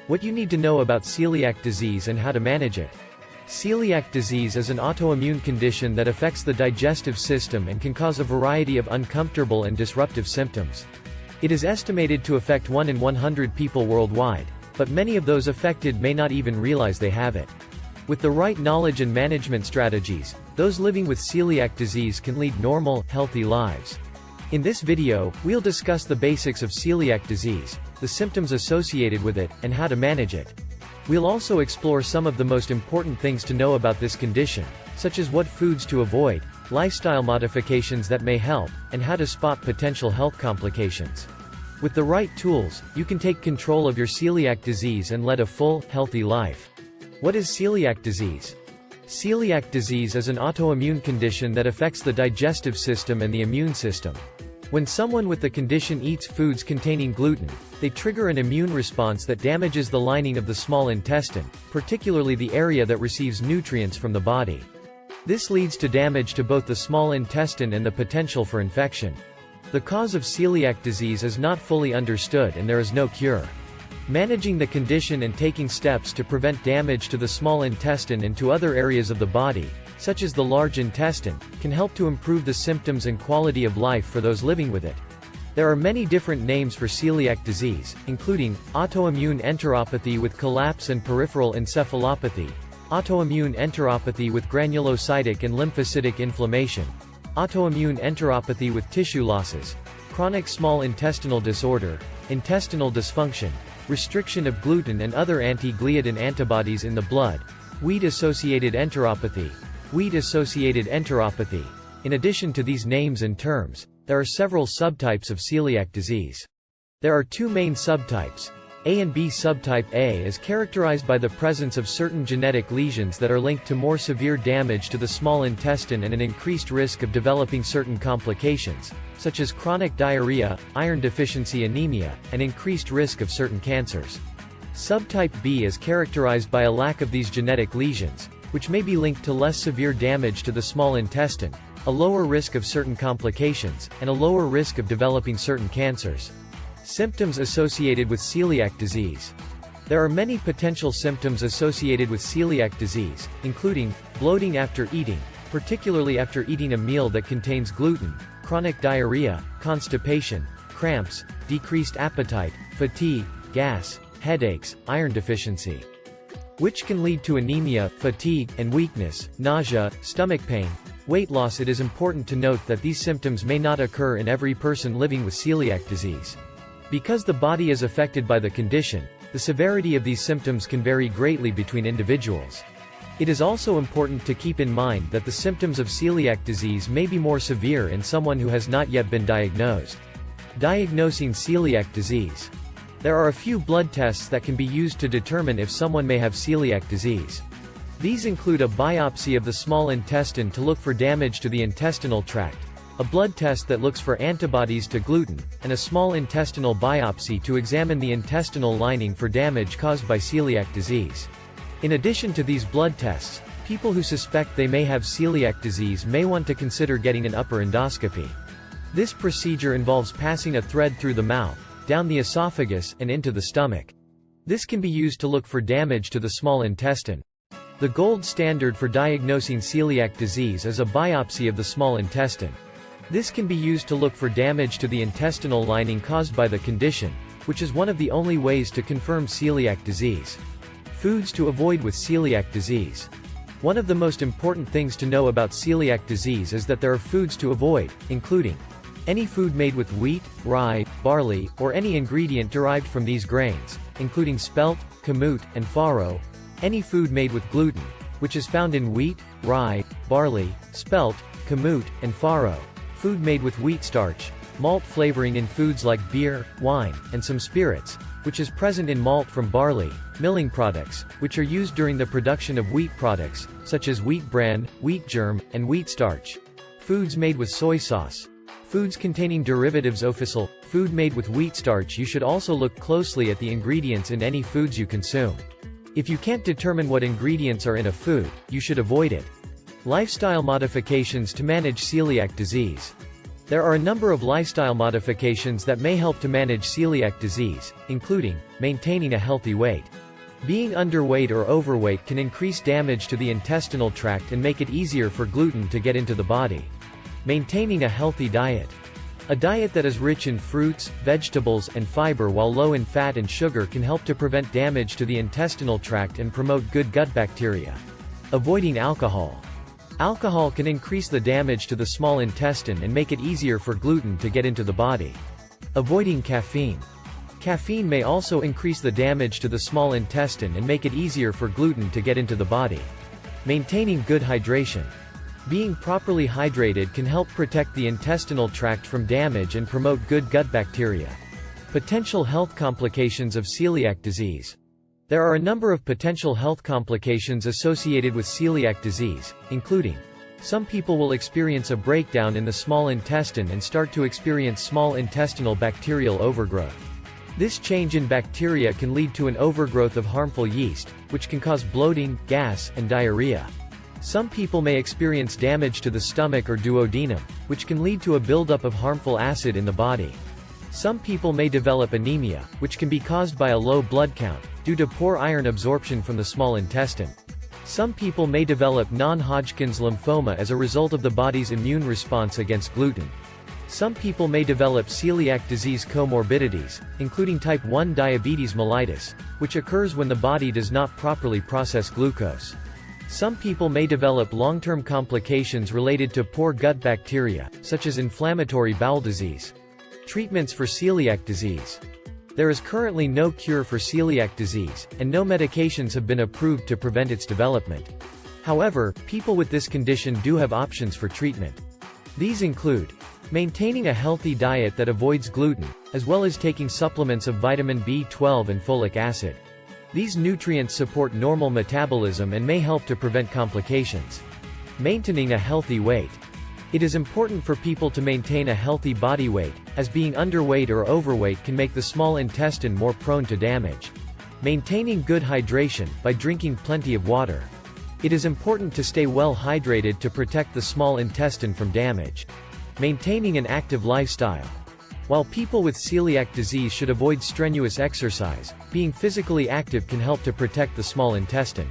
What you need to know about celiac disease and how to manage it. Celiac disease is an autoimmune condition that affects the digestive system and can cause a variety of uncomfortable and disruptive symptoms. It is estimated to affect 1 in 100 people worldwide, but many of those affected may not even realize they have it. With the right knowledge and management strategies, those living with celiac disease can lead normal, healthy lives. In this video, we'll discuss the basics of celiac disease, the symptoms associated with it, and how to manage it. We'll also explore some of the most important things to know about this condition, such as what foods to avoid, lifestyle modifications that may help, and how to spot potential health complications. With the right tools, you can take control of your celiac disease and lead a full, healthy life. What is celiac disease? Celiac disease is an autoimmune condition that affects the digestive system and the immune system. When someone with the condition eats foods containing gluten, they trigger an immune response that damages the lining of the small intestine, particularly the area that receives nutrients from the body. This leads to damage to both the small intestine and the potential for infection. The cause of celiac disease is not fully understood and there is no cure. Managing the condition and taking steps to prevent damage to the small intestine and to other areas of the body, such as the large intestine, can help to improve the symptoms and quality of life for those living with it. There are many different names for celiac disease, including autoimmune enteropathy with collapse and peripheral encephalopathy, autoimmune enteropathy with granulocytic and lymphocytic inflammation, autoimmune enteropathy with tissue losses, chronic small intestinal disorder, intestinal dysfunction, restriction of gluten and other anti-gliadin antibodies in the blood, wheat-associated enteropathy. Wheat-associated enteropathy. In addition to these names and terms, there are several subtypes of celiac disease. There are two main subtypes. A and B. Subtype A is characterized by the presence of certain genetic lesions that are linked to more severe damage to the small intestine and an increased risk of developing certain complications, such as chronic diarrhea, iron deficiency anemia, and increased risk of certain cancers. Subtype B is characterized by a lack of these genetic lesions, which may be linked to less severe damage to the small intestine, a lower risk of certain complications, and a lower risk of developing certain cancers. Symptoms associated with celiac disease. There are many potential symptoms associated with celiac disease, including bloating after eating, particularly after eating a meal that contains gluten, chronic diarrhea, constipation, cramps, decreased appetite, fatigue, gas, headaches, iron deficiency, which can lead to anemia, fatigue, and weakness, nausea, stomach pain, weight loss. It is important to note that these symptoms may not occur in every person living with celiac disease. Because the body is affected by the condition, the severity of these symptoms can vary greatly between individuals. It is also important to keep in mind that the symptoms of celiac disease may be more severe in someone who has not yet been diagnosed. Diagnosing celiac disease. There are a few blood tests that can be used to determine if someone may have celiac disease. These include a biopsy of the small intestine to look for damage to the intestinal tract, a blood test that looks for antibodies to gluten, and a small intestinal biopsy to examine the intestinal lining for damage caused by celiac disease. In addition to these blood tests, people who suspect they may have celiac disease may want to consider getting an upper endoscopy. This procedure involves passing a thread through the mouth, down the esophagus, and into the stomach. This can be used to look for damage to the small intestine. The gold standard for diagnosing celiac disease is a biopsy of the small intestine. This can be used to look for damage to the intestinal lining caused by the condition, which is one of the only ways to confirm celiac disease. Foods to avoid with celiac disease. One of the most important things to know about celiac disease is that there are foods to avoid, including any food made with wheat, rye, barley, or any ingredient derived from these grains, including spelt, kamut, and farro. Any food made with gluten, which is found in wheat, rye, barley, spelt, kamut, and farro. Food made with wheat starch, malt flavoring in foods like beer, wine, and some spirits, which is present in malt from barley. Milling products, which are used during the production of wheat products, such as wheat bran, wheat germ, and wheat starch. Foods made with soy sauce. Foods containing derivatives official. Food made with wheat starch. You should also look closely at the ingredients in any foods you consume. If you can't determine what ingredients are in a food, you should avoid it. Lifestyle modifications to manage celiac disease. There are a number of lifestyle modifications that may help to manage celiac disease, including maintaining a healthy weight. Being underweight or overweight can increase damage to the intestinal tract and make it easier for gluten to get into the body. Maintaining a healthy diet. A diet that is rich in fruits, vegetables, and fiber while low in fat and sugar can help to prevent damage to the intestinal tract and promote good gut bacteria. Avoiding alcohol. Alcohol can increase the damage to the small intestine and make it easier for gluten to get into the body. Avoiding caffeine. Caffeine may also increase the damage to the small intestine and make it easier for gluten to get into the body. Maintaining good hydration. Being properly hydrated can help protect the intestinal tract from damage and promote good gut bacteria. Potential health complications of celiac disease. There are a number of potential health complications associated with celiac disease, including some people will experience a breakdown in the small intestine and start to experience small intestinal bacterial overgrowth. This change in bacteria can lead to an overgrowth of harmful yeast, which can cause bloating, gas, and diarrhea. Some people may experience damage to the stomach or duodenum, which can lead to a buildup of harmful acid in the body. Some people may develop anemia, which can be caused by a low blood count, due to poor iron absorption from the small intestine. Some people may develop non-Hodgkin's lymphoma as a result of the body's immune response against gluten. Some people may develop celiac disease comorbidities, including type 1 diabetes mellitus, which occurs when the body does not properly process glucose. Some people may develop long-term complications related to poor gut bacteria, such as inflammatory bowel disease. Treatments for celiac disease. There is currently no cure for celiac disease, and no medications have been approved to prevent its development. However, people with this condition do have options for treatment. These include maintaining a healthy diet that avoids gluten, as well as taking supplements of vitamin B12 and folic acid. These nutrients support normal metabolism and may help to prevent complications. Maintaining a healthy weight. It is important for people to maintain a healthy body weight, as being underweight or overweight can make the small intestine more prone to damage. Maintaining good hydration, by drinking plenty of water. It is important to stay well hydrated to protect the small intestine from damage. Maintaining an active lifestyle. While people with celiac disease should avoid strenuous exercise, being physically active can help to protect the small intestine.